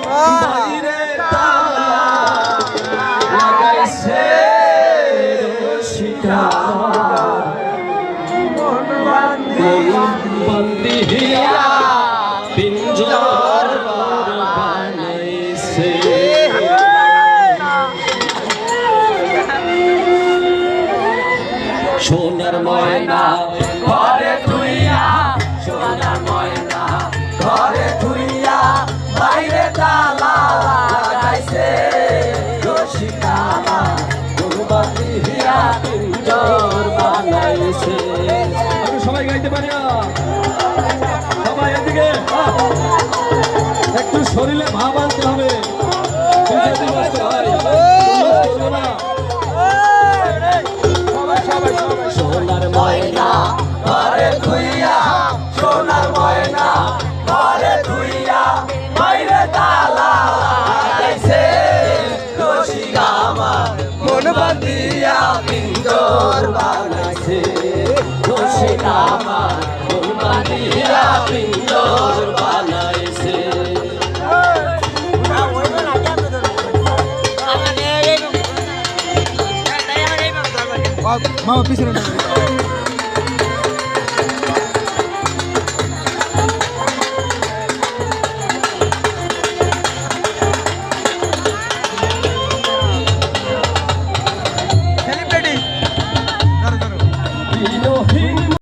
বাইরে তালা লাগাইছে রশিটা বন্দিয়া পিঞ্জর বানাইছে সোনার ময়না ঘরে ধুইয়া সোনার ময়না ঘরে ধুইয়া বাইরে তালা লাগাইছে রশিটা বন্দিয়া পিঞ্জর বানাইছে। আমি সবাই গাইতে পারি না, সবাই এদিকে একটু শরীরে ভাব আনতে হবে। সোনার ময়না ঘরে ধুইয়া সোনার ময়না ঘরে ধুইয়া বাইরে তালা লাগাইছে রশিটা আমার মন বাঁধিয়া পিঞ্জর বানাইছে রশিটা আমার মন বাঁধিয়া পিঞ্জর বানাইছে। মামা পিছনে